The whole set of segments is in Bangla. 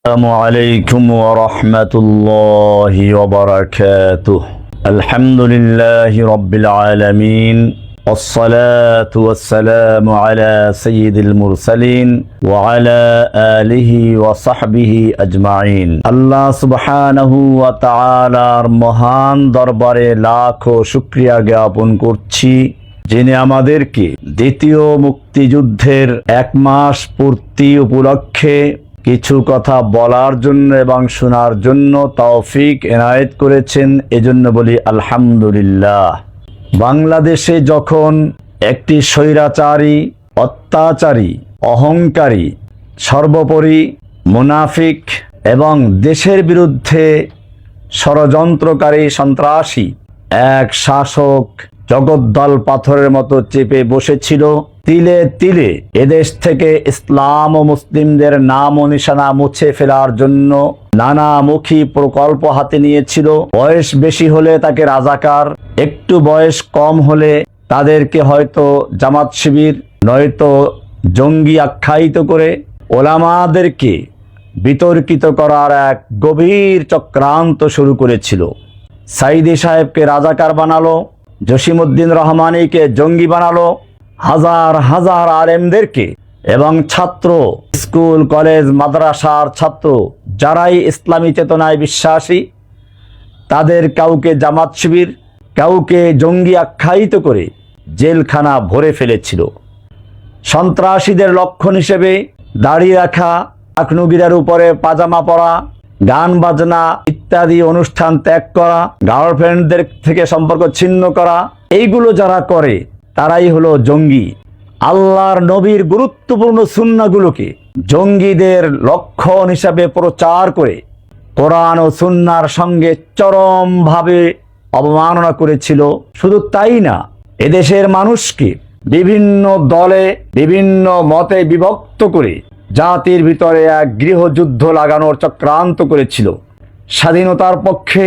আসসালামু আলাইকুম ওয়া রাহমাতুল্লাহি ওয়া বারাকাতুহু। আলহামদুলিল্লাহি রাব্বিল আলামিন। والصلاة والسلام على سيد المرسلين وعلى آله وصحبه أجمعين। আল্লাহ সুবহানাহু ওয়া তাআলার মহান দরবারে লাখো শুকরিয়া জ্ঞাপন করছি, যিনি আমাদেরকে দ্বিতীয় মুক্তিযুদ্ধের 1 মাস পূর্তি উপলক্ষে কিছু কথা বলার জন্য এবং শোনার জন্য তৌফিক এনায়েত করেছেন। এজন্য বলি আলহামদুলিল্লাহ। বাংলাদেশে যখন একটি স্বৈরাচারী, অত্যাচারী, অহংকারী, সর্বোপরি মুনাফিক এবং দেশের বিরুদ্ধে ষড়যন্ত্রকারী সন্ত্রাসী এক শাসক জগদ্দল পাথরের মতো চেপে বসেছিল, তিলে তিলে এদেশ থেকে ইসলাম ও মুসলিমদের নাম ও নিশানা মুছে ফেলার জন্য নানামুখী প্রকল্প হাতে নিয়েছিল। বয়স বেশি হলে তাকে রাজাকার, একটু বয়স কম হলে তাদেরকে হয়তো জামাত শিবির নয়তো জঙ্গি আখ্যায়িত করে ওলামাদেরকে বিতর্কিত করার এক গভীর চক্রান্ত শুরু করেছিল। সাইদি সাহেবকে রাজাকার বানালো, জসিমউদ্দিন রহমানীকে জঙ্গি বানালো, হাজার হাজার আলেমদেরকে এবং ছাত্র, স্কুল কলেজ মাদ্রাসার ছাত্র যারাই ইসলামী চেতনায় বিশ্বাসী তাদের কাউকে জামাত শিবির, কাউকে জঙ্গি আখ্যায়িত করে জেলখানা ভরে ফেলেছিল। সন্ত্রাসীদের লক্ষণ হিসেবে দাড়ি রাখা, আখনুগিরার উপরে পাজামা পরা, গান বাজনা ইত্যাদি অনুষ্ঠান ত্যাগ করা, গার্লফ্রেন্ডদের থেকে সম্পর্ক ছিন্ন করা, এইগুলো যারা করে তারাই হলো জঙ্গি। আল্লাহর নবীর গুরুত্বপূর্ণ সুন্নাহগুলোকে জঙ্গিদের লক্ষণ হিসাবে প্রচার করে কোরআন ও সুন্নাহর সঙ্গে চরমভাবে অবমাননা করেছিল। শুধু তাই না, এদেশের মানুষকে বিভিন্ন দলে বিভিন্ন মতে বিভক্ত করে জাতির ভিতরে এক গৃহযুদ্ধ লাগানোর চক্রান্ত করেছিল। স্বাধীনতার পক্ষে,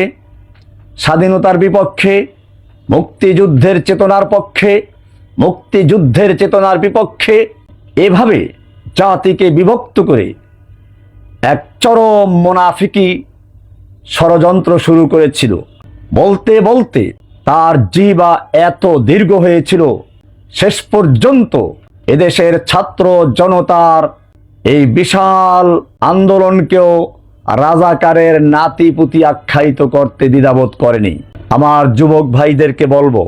স্বাধীনতার বিপক্ষে, মুক্তিযুদ্ধের চেতনার পক্ষে, মুক্তিযুদ্ধের চেতনার বিপক্ষে, এভাবে জাতিকে বিভক্ত করে এক চরম মুনাফিকি ষড়যন্ত্র শুরু করেছিল। বলতে বলতে তার জিবা এত দীর্ঘ হয়েছিল, শেষ পর্যন্ত এদেশের ছাত্র জনতার এই বিশাল আন্দোলনকেও রাজাকারের নাতিপুতি আখ্যায়িত করতে দ্বিধাবোধ করেনি। আমার যুবক ভাইদেরকে বলবো,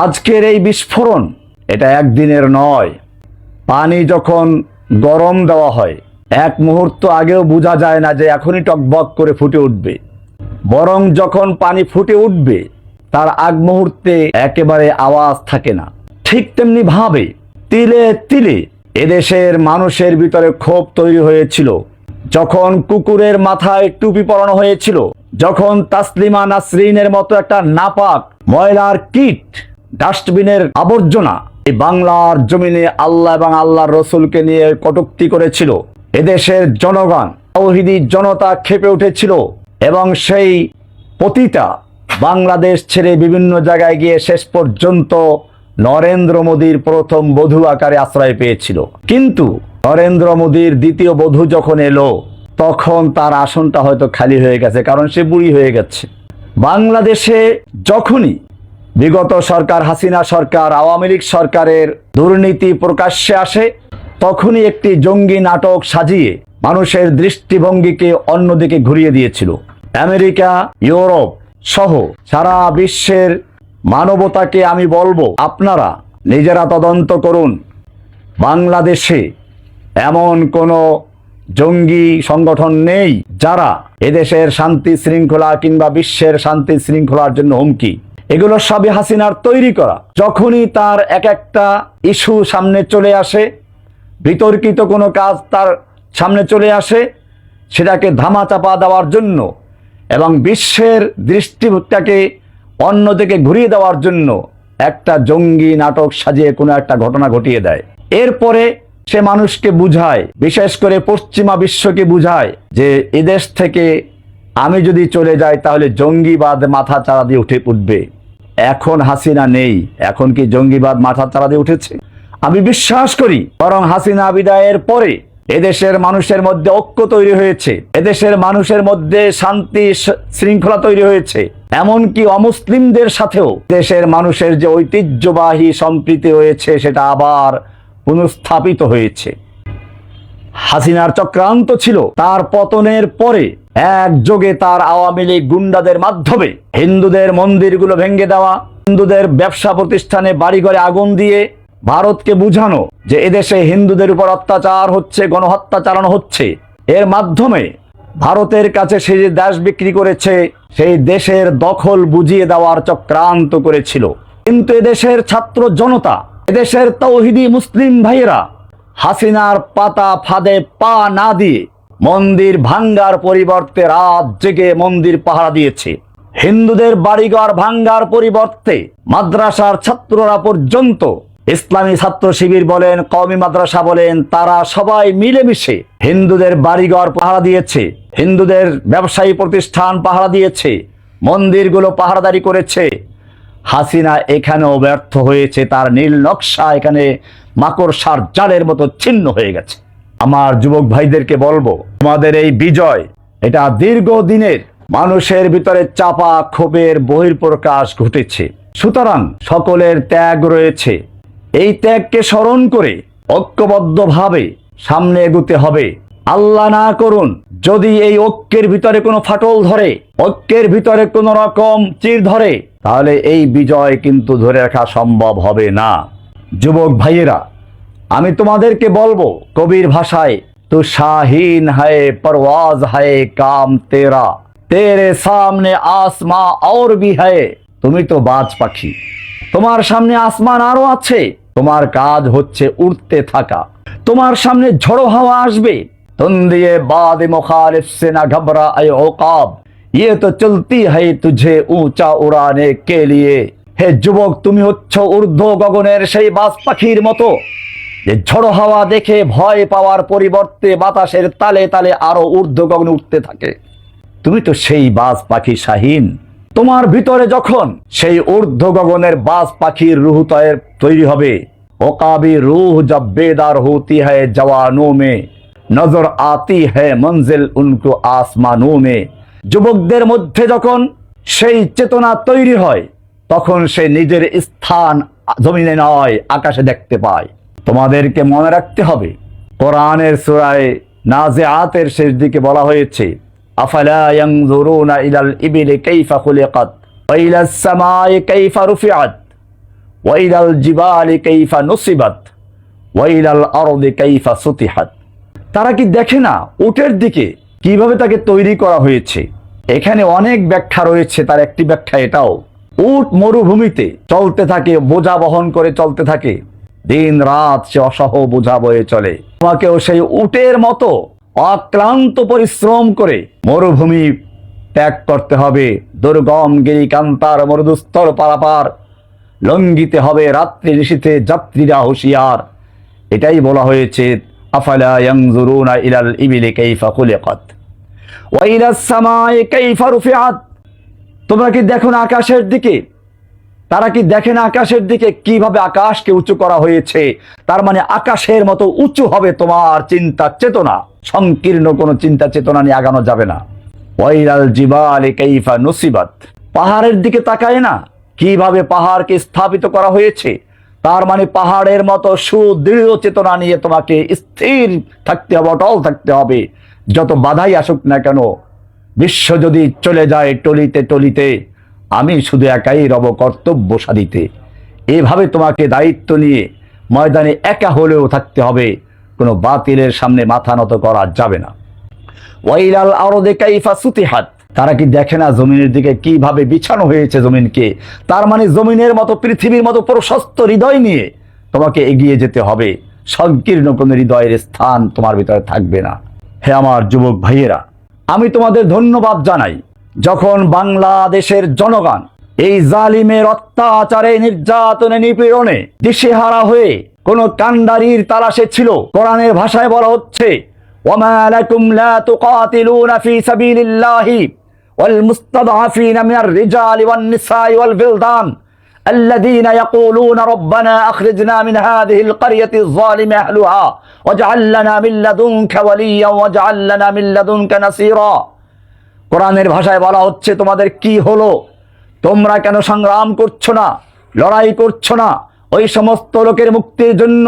আজকের এই বিস্ফোরণ এটা একদিনের নয়। পানি যখন গরম দেওয়া হয়, এক মুহূর্ত আগেও বোঝা যায় না যে এখনই টকবক করে ফুটে উঠবে, বরং যখন পানি ফুটে উঠবে তার আগ মুহূর্তে একেবারে আওয়াজ থাকে না। ঠিক তেমনি ভাবে তিলে তিলে এদেশের মানুষের ভিতরে ক্ষোভ তৈরি হয়েছিল যখন কুকুরের মাথায় টুপি পরানো হয়েছিল, যখন তাসলিমা নাসরিনের মতো একটা নাপাক ময়লার কিট, ডাস্টবিনের আবর্জনা এই বাংলার জমিনে আল্লাহ এবং আল্লাহর রসুলকে নিয়ে কটূক্তি করেছিল। এদেশের জনগণ, তাওহীদি জনতা ক্ষেপে উঠেছিল এবং সেই পতিতা বাংলাদেশ ছেড়ে বিভিন্ন জায়গায় গিয়ে শেষ পর্যন্ত নরেন্দ্র মোদীর প্রথম বধূ আকারে আশ্রয় পেয়েছিল। কিন্তু নরেন্দ্র মোদীর দ্বিতীয় বধূ যখন এলো, তখন তার আসনটা হয়তো খালি হয়ে গেছে, কারণ সে বুড়ি হয়ে গেছে। বাংলাদেশে যখনই বিগত সরকার, হাসিনা সরকার, আওয়ামী লীগ সরকারের দুর্নীতি প্রকাশ্যে আসে, তখনই একটি জঙ্গি নাটক সাজিয়ে মানুষের দৃষ্টিভঙ্গিকে অন্যদিকে ঘুরিয়ে দিয়েছিল। আমেরিকা, ইউরোপ সহ সারা বিশ্বের মানবতাকে আমি বলবো, আপনারা নিজেরা তদন্ত করুন। বাংলাদেশে এমন কোনো জঙ্গি সংগঠন নেই যারা এদেশের শান্তি শৃঙ্খলা কিংবা বিশ্বের শান্তি শৃঙ্খলার জন্য হুমকি। এগুলো সবই হাসিনার তৈরি করা। যখনই তার এক একটা ইস্যু সামনে চলে আসে, বিতর্কিত কোনো কাজ তার সামনে চলে আসে, সেটাকে ধামাচাপা দেওয়ার জন্য এবং বিশ্বের দৃষ্টিটাকে অন্যদিকে ঘুরিয়ে দেওয়ার জন্য একটা জঙ্গি নাটক সাজিয়ে কোনো একটা ঘটনা ঘটিয়ে দেয়। এরপরে সে মানুষকে বুঝায়, বিশেষ করে পশ্চিমা বিশ্বকে বুঝায় যে এদেশ থেকে আমি যদি চলে যাই তাহলে জঙ্গিবাদ মাথা চাড়া দিয়ে উঠবে। এখন হাসিনা নেই, এখন কি জঙ্গিবাদ মাথা চাড়া দিয়ে উঠেছে? আমি বিশ্বাস করি বরং হাসিনা বিদায়ের পরে এদেশের মানুষের মধ্যে ঐক্য তৈরি হয়েছে, এদেশের মানুষের মধ্যে শান্তি শৃঙ্খলা তৈরি হয়েছে, এমনকি অমুসলিমদের সাথেও দেশের মানুষের যে ঐতিহ্যবাহী সম্প্রীতি হয়েছে সেটা আবার পুনঃস্থাপিত হয়েছে। হাসিনার চক্রান্ত ছিল তার পতনের পরে একযোগে তার আওয়ামী লীগ গুন্ডাদের মাধ্যমে হিন্দুদের মন্দিরগুলো ভেঙে দেওয়া, হিন্দুদের ব্যবসা প্রতিষ্ঠানে বাড়িঘরে আগুন দিয়ে ভারতকে বুঝানো যে এদেশে হিন্দুদের উপর অত্যাচার হচ্ছে, গণহত্যা চালানো হচ্ছে। এর মাধ্যমে ভারতের কাছে সে যে দেশ বিক্রি করেছে সেই দেশের দখল বুঝিয়ে দেওয়ার চক্রান্ত করেছিল। কিন্তু এদেশের ছাত্র জনতা, এদেশের তৌহিদি মুসলিম ভাইয়েরা হাসিনার পাতা ফাঁদে পা না দিয়ে মন্দির ভাঙ্গার পরিবর্তে রাত জেগে মন্দির পাহারা দিয়েছে। হিন্দুদের বাড়িঘর ভাঙ্গার পরিবর্তে মাদ্রাসার ছাত্ররা পর্যন্ত, ইসলামী ছাত্র শিবির বলেন, কওমি মাদ্রাসা বলেন, তারা সবাই মিলেমিশে হিন্দুদের বাড়িঘর পাহারা দিয়েছে, হিন্দুদের ব্যবসায়ী প্রতিষ্ঠান পাহারা দিয়েছে, মন্দিরগুলো পাহারাদারি করেছে। হাসিনা এখানেও ব্যর্থ হয়েছে, তার নীল নকশা এখানে মাকড়সার জালের মতো ছিন্ন হয়ে গেছে। আমার যুবক ভাইদেরকে বলবো, তোমাদের এই বিজয় এটা দীর্ঘদিনের মানুষের ভিতরে চাপা ক্ষোভের বহিঃপ্রকাশ ঘটেছে। সুতরাং সকলের ত্যাগ রয়েছে, এই ত্যাগকে স্মরণ করে ঐক্যবদ্ধভাবে সামনে এগুতে হবে। আল্লাহ না করুন যদি এই ঐক্যের ভিতরে কোনো ফাটল ধরে, ঐক্যের ভিতরে কোনো রকম চির ধরে, তাহলে এই বিজয় কিন্তু ধরে রাখা সম্ভব হবে না। যুবক ভাইয়েরা, আমি তোমাদেরকে বলবো কবির ভাষায়, তু শাহিন হায় পরওয়াজ হায় কাম তেরা, তেরে সামনে আসমাঁ और भी है। তুমি তো বাজ পাখি, তোমার সামনে আসমান আরো আছে, তোমার কাজ হচ্ছে উড়তে থাকা। তোমার সামনে ঝড়ো হাওয়া আসবে, তুম দিয়ে বাদ মুখালিফ সে না ঘবরা এ ওকাব, ये तो चलती है तुझे ऊंचा उड़ाने के लिए। হে যুবক, তুমি হচ্ছ ঊর্ধ্ব গগনের সেই বাজ পাখির মতো যে ঝড়ো হাওয়া দেখে ভয় পাওয়ার পরিবর্তে বাতাসের তালে তালে আরো ঊর্ধ্ব গগনে উঠতে থাকে। তুমি তো সেই বাজ পাখি শাহিন। তোমার ভিতরে যখন সেই ঊর্ধ্ব গগনের বাজ পাখির রুহ তৈরি হবে, ওকাবি রুহ জব বেদার হতি হ্যায় জওয়ানোं में, নজর আতি হ্যায় মঞ্জিল উনকো আসমানোं में। যুবকদের মধ্যে যখন সেই চেতনা তৈরি হয়, তখন সে নিজের স্থান জমিনে নয় আকাশে দেখতে পায়। তোমাদেরকে মনে রাখতে হবে, কোরআনের সূরায়ে নাজিআতের শেষ দিকে বলা হয়েছে, আফালা ইয়ানজুরুনা ইলাল ইবিলি কাইফা খুলিকাত ওয়া ইলাস সামাই কাইফা রুফিআত ওয়া ইলাল জিবালি কাইফা নুসিবাত ওয়া ইলাল আরদি কাইফা সুতিহাত। তারা কি দেখে না উটের দিকে কিভাবে তাকে তৈরি করা হয়েছে? এখানে অনেক ব্যাখ্যা রয়েছে, তার একটি ব্যাখ্যা এটাও, উট মরুভূমিতে চলতে থাকে, বোঝা বহন করে চলতে থাকে, দিন রাত সে অসহ বোঝা বয়ে চলে। তোমাকেও সেই উটের মতো অক্লান্ত পরিশ্রম করে মরুভূমি ত্যাগ করতে হবে, দুর্গম গিরিকান্তার মরুদুস্তর পারাপার লঙ্ঘিতে হবে, রাত্রি নিশীথে যাত্রীরা হুঁশিয়ার। এটাই বলা হয়েছে, আফালা ইয়ানজুরুনা ইলাল ইবিলি কাইফা খুলিকাত ওয়া ইলাস সামাই কাইফা রুফিআত। তোমরা কি দেখো না আকাশের দিকে? তারা কি দেখে না আকাশের দিকে কিভাবে আকাশকে উঁচু করা হয়েছে? তার মানে আকাশের মতো উঁচু হবে তোমার চিন্তা চেতনা, সংকীর্ণ কোনো চিন্তা চেতনা নিয়ে আগানো যাবে না। ওয়া ইলাল জিবালি কাইফা নুসিবাত। পাহাড়ের দিকে তাকায় না কিভাবে পাহাড়কে স্থাপিত করা হয়েছে? তার মানে পাহাড়ের মতো সুদৃঢ় চেতনা নিয়ে তোমাকে স্থির থাকতে হবে, অটল থাকতে হবে, যত বাধাই আসুক না কেন। বিশ্ব যদি চলে যায় টলিতে টলিতে, আমি শুধু একাই রব কর্তব্য সাধিতে। এভাবে তোমাকে দায়িত্ব নিয়ে ময়দানে একা হলেও থাকতে হবে, কোনো বাতিলের সামনে মাথা নত করা যাবে না। ওয়াইলাল আরদি কাইফা সুতিহাত। তারা কি দেখে না জমিনের দিকে কিভাবে বিছানো হয়েছে জমিনকে? তার মানে জমিনের মতো, পৃথিবীর মতো প্রশস্ত হৃদয় নিয়ে তোমাকে এগিয়ে যেতে হবে, সংকীর্ণ কোনো হৃদয়ের স্থান তোমার ভিতরে থাকবে না। হে আমার যুবক ভাইয়েরা, আমি তোমাদের ধন্যবাদ জানাই, যখন বাংলাদেশের জনগণ এই জালিমের অত্যাচারে, নির্যাতনে, নিপীড়নে দিশেহারা হয়ে কোন কান্ডারির তালাশে ছিল। কোরআনের ভাষায় বলা হচ্ছে, ওয়ামা লাকুম লা তুকাতিলুনা ফি সাবিলিল্লাহি ওয়াল মুস্তাদআফিনা মিনার রিজালি ওয়ান নিসাই ওয়াল বিলদান الذين يقولون ربنا أخرجنا من هذه القرية الظالم أهلها واجعل لنا من لدنك وليا واجعل لنا من لدنك نصيرا। কোরআনের ভাষায় বলা হচ্ছে, তোমাদের কি হলো? তোমরা কেন সংগ্রাম করছো না, লড়াই করছো না ওই সমস্ত লোকের মুক্তির জন্য?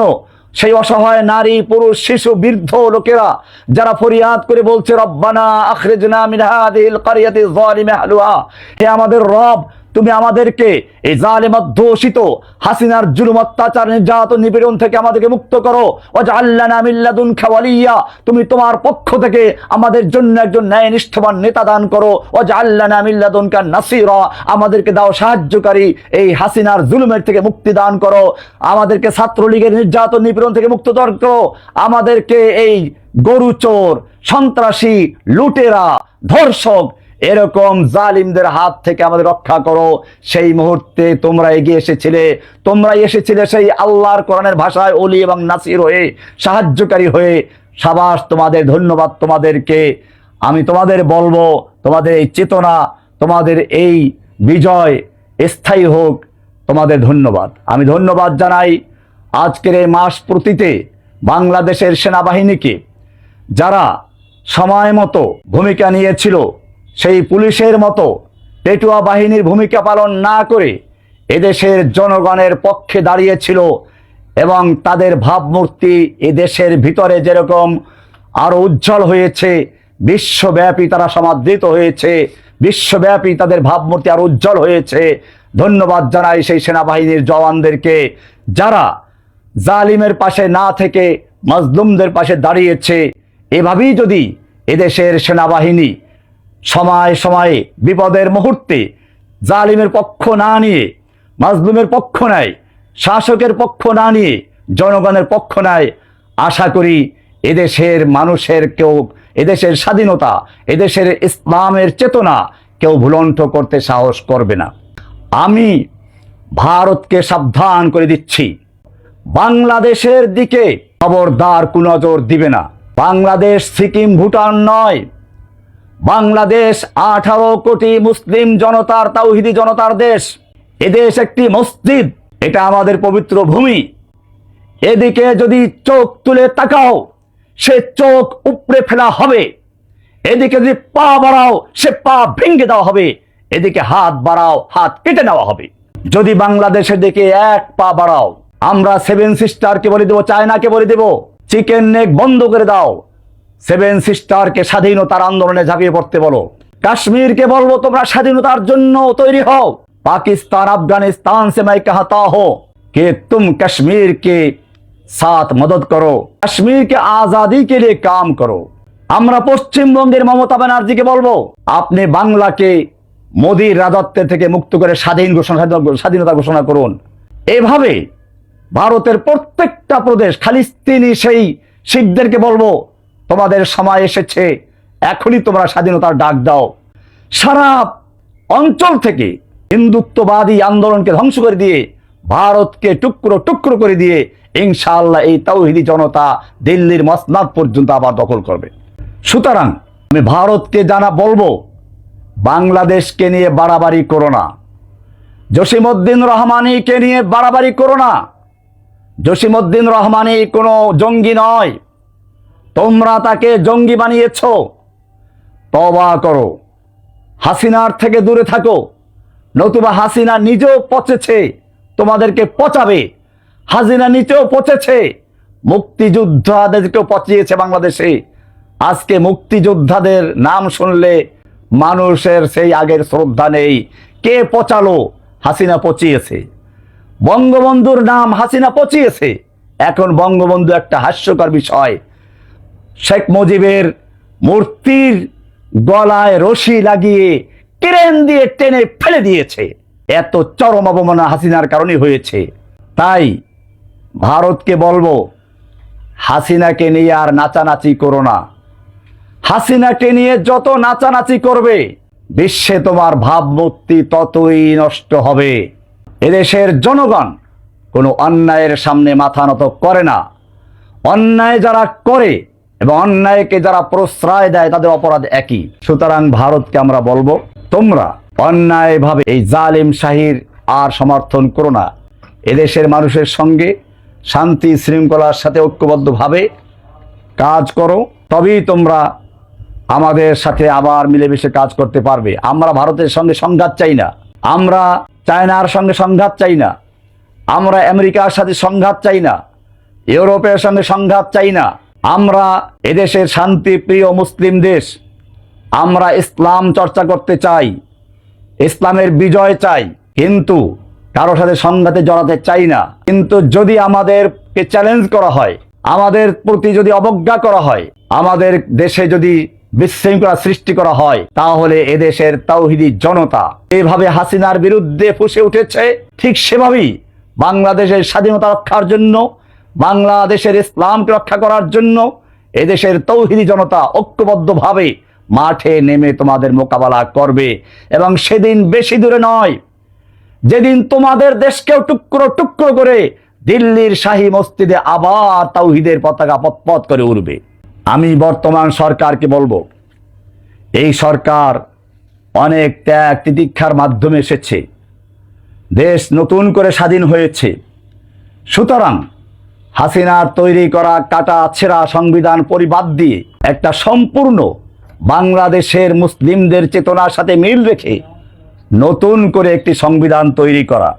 সেই অসহায় নারী, পুরুষ, শিশু, বৃদ্ধ লোকেরা যারা ফরিয়াদ করে বলছে, রব্বানা আখরিজনা মিন হাযিহিল ক্বরিয়াতি যালিমি আহলুহা, হে আমাদের রব, তুমি আমাদেরকে এই জালিম অধ্যুষিত হাসিনার জুলুম, অত্যাচার, নির্যাতন, নিপীড়ন থেকে আমাদেরকে মুক্ত করো। ওয়াজআল লানা মিন লাদুনকা ওয়ালিয়্যা, তুমি তোমার পক্ষ থেকে আমাদের জন্য একজন ন্যায়নিষ্ঠবান নেতা দান করো। ওয়াজআল লানা মিন লাদুনকা নাসীরা, আমাদেরকে দাও সাহায্যকারী, এই হাসিনার জুলুমের থেকে মুক্তি দান করো। আমাদেরকে ছাত্রলীগের নির্যাতন, নিপীড়ন থেকে মুক্ত দান করো। আমাদেরকে এই গরুচোর, সন্ত্রাসী, লুটেরা, ধর্ষক, এরকম জালিমদের হাত থেকে আমাদের রক্ষা করো। সেই মুহূর্তে তোমরা এগিয়ে এসেছিলে সেই আল্লাহর কোরআনের ভাষায় ওলি এবং নাসির হয়ে, সাহায্যকারী হয়ে। সাবাস তোমাদের, ধন্যবাদ তোমাদেরকে। আমি তোমাদের বলবো, তোমাদের এই চেতনা, তোমাদের এই বিজয় স্থায়ী হোক, তোমাদের ধন্যবাদ। আমি ধন্যবাদ জানাই আজকের এই মাস প্রতিতে বাংলাদেশের সেনাবাহিনীকে, যারা সময় মতো ভূমিকা নিয়েছিল, সেই পুলিশের মতো পেটুয়া বাহিনীর ভূমিকা পালন না করে এদেশের জনগণের পক্ষে দাঁড়িয়েছিল এবং তাদের ভাবমূর্তি এদেশের ভিতরে যেরকম আরো উজ্জ্বল হয়েছে, বিশ্বব্যাপী তারা সমাদৃত হয়েছে, বিশ্বব্যাপী তাদের ভাবমূর্তি আরো উজ্জ্বল হয়েছে। ধন্যবাদ জানাই সেই সেনাবাহিনীর জওয়ানদেরকে, যারা জালিমের পাশে না থেকে মাজলুমদের পাশে দাঁড়িয়েছে। এভাবেই যদি এদেশের সেনাবাহিনী সময় সময়ে বিপদের মুহূর্তে জালিমের পক্ষ না নিয়ে, মাজলুমের পক্ষ নেয়, শাসকের পক্ষ না নিয়ে জনগণের পক্ষ নেয়, আশা করি এদেশের মানুষের কেউ, এদেশের স্বাধীনতা, এদেশের ইসলামের চেতনা কেউ ভুলণ্ঠ করতে সাহস করবে না। আমি ভারতকে সাবধান করে দিচ্ছি, বাংলাদেশের দিকে খবরদার কুনজর দিবে না। বাংলাদেশ সিকিম, ভুটান নয়। বাংলাদেশ 18 কোটি মুসলিম জনতার, তাওহিদি জনতার দেশ। এদেশ একটি মসজিদ, এটা আমাদের পবিত্র ভূমি। এদিকে যদি চোখ তুলে তাকাও, সে চোখ উপড়ে ফেলা হবে। এদিকে যদি পা বাড়াও, সে পা ভেঙে দেওয়া হবে। এদিকে হাত বাড়াও, হাত কেটে নেওয়া হবে। যদি বাংলাদেশের দিকে এক পা বাড়াও, আমরা 7 সিস্টারকে বলে দেবো, চায়নাকে বলে দেবো, চিকেন নেক বন্ধ করে দাও। 7 সিস্টারকে স্বাধীনতার আন্দোলনে ঝাঁপিয়ে পড়তে বলো। কাশ্মীরকে বলবো, তোমরা স্বাধীনতার জন্য তৈরি হও। पाकिस्तान अफगानिस्तान से मैं कहता हूं कि तुम कश्मीर के साथ मदद करो, कश्मीर के आजादी के लिए काम करो। আমরা পশ্চিমবঙ্গের মমতা ব্যানার্জিকে বলবো, আপনি বাংলাকে মোদির রাজত্ব থেকে মুক্ত করে স্বাধীনতা ঘোষণা করুন। এভাবে ভারতের প্রত্যেকটা প্রদেশ, খালিস্তানি সেই শিখদেরকে বলবো, তোমাদের সময় এসেছে, এখনই তোমরা স্বাধীনতার ডাক দাও। সারা অঞ্চল থেকে হিন্দুত্ববাদী আন্দোলনকে ধ্বংস করে দিয়ে, ভারতকে টুকরো টুকরো করে দিয়ে ইনশাআল্লাহ এই তাওহিদি জনতা দিল্লির মসনদ পর্যন্ত আবার দখল করবে। সুতরাং আমি ভারতকে বলবো, বাংলাদেশকে নিয়ে বাড়াবাড়ি করো না। জসিমউদ্দিন রহমানিকে নিয়ে বাড়াবাড়ি করো না। জসিমউদ্দিন রহমানি কোনো জঙ্গি নয়, তোমরা তাকে জঙ্গি বানিয়েছো। তওবা করো, হাসিনার থেকে দূরে থাকো, নতুবা হাসিনা নিজেও পচেছে, তোমাদেরকে পচাবে। হাসিনা নিজেও পচেছে, মুক্তিযোদ্ধাদেরকেও পচিয়েছে বাংলাদেশে। আজকে মুক্তিযোদ্ধাদের নাম শুনলে মানুষের সেই আগের শ্রদ্ধা নেই। কে পচালো? হাসিনা পচিয়েছে। বঙ্গবন্ধুর নাম হাসিনা পচিয়েছে। এখন বঙ্গবন্ধু একটা হাস্যকর বিষয়। শেখ মুজিবের মূর্তির গলায় রশি লাগিয়ে ক্রেন দিয়ে টেনে ফেলে দিয়েছে। এত চরম অবমাননা হাসিনার কারণে হয়েছে। তাই ভারতকে বলবো, হাসিনাকে নিয়ে আর নাচানাচি করো না। হাসিনাকে নিয়ে যত নাচানাচি করবে, বিশ্বে তোমার ভাবমূর্তি ততই নষ্ট হবে। এদেশের জনগণ কোনো অন্যায়ের সামনে মাথা নত করে না। অন্যায় যারা করে এবং অন্যায়কে যারা প্রশ্রয় দেয়, তাদের অপরাধ একই। সুতরাং ভারতকে আমরা বলবো, তোমরা অন্যায়ভাবে এই জালিম শাহীর আর সমর্থন করো না। এদেশের মানুষের সঙ্গে শান্তি শৃঙ্খলার সাথে ঐক্যবদ্ধভাবে কাজ করো, তবেই তোমরা আমাদের সাথে আবার মিলেমিশে কাজ করতে পারবে। আমরা ভারতের সঙ্গে সংঘাত চাই না, আমরা চায়নার সঙ্গে সংঘাত চাই না, আমরা আমেরিকার সাথে সংঘাত চাই না, ইউরোপের সঙ্গে সংঘাত চাই না। আমরা এদেশের শান্তিপ্রিয় মুসলিম দেশ, আমরা ইসলাম চর্চা করতে চাই, ইসলামের বিজয় চাই, কিন্তু কারো সাথে সংঘাতে জড়াতে চাই না। কিন্তু যদি আমাদেরকে চ্যালেঞ্জ করা হয়, আমাদের প্রতি যদি অবজ্ঞা করা হয়, আমাদের দেশে যদি বিশৃঙ্খলা সৃষ্টি করা হয়, তাহলে এদেশের তাওহীদি জনতা এভাবে হাসিনার বিরুদ্ধে ফুঁসে উঠেছে, ঠিক সেভাবেই বাংলাদেশের স্বাধীনতা রক্ষার জন্য, বাংলাদেশের ইসলামকে রক্ষা করার জন্য এদেশের তাওহীদি জনতা ঐক্যবদ্ধভাবে মাঠে নেমে তোমাদের মোকাবেলা করবে। এবং সেদিন বেশি দূরে নয়, যেদিন তোমাদের দেশকেও টুকরো টুকরো করে দিল্লির শাহী মসজিদে আবার তাওহীদের পতাকা পতপত করে উঠবে। আমি বর্তমান সরকারকে বলবো, এই সরকার অনেক ত্যাগ তিতিক্ষার মাধ্যমে এসেছে, দেশ নতুন করে স্বাধীন হয়েছে। সুতরাং হাসিনার তৈরি করা কাটা ছেঁড়া সংবিধান পরিবাদ দিয়ে একটা সম্পূর্ণ বাংলাদেশের মুসলিমদের চেতনার সাথে মিল রেখে নতুন করে একটি সংবিধান তৈরি করা,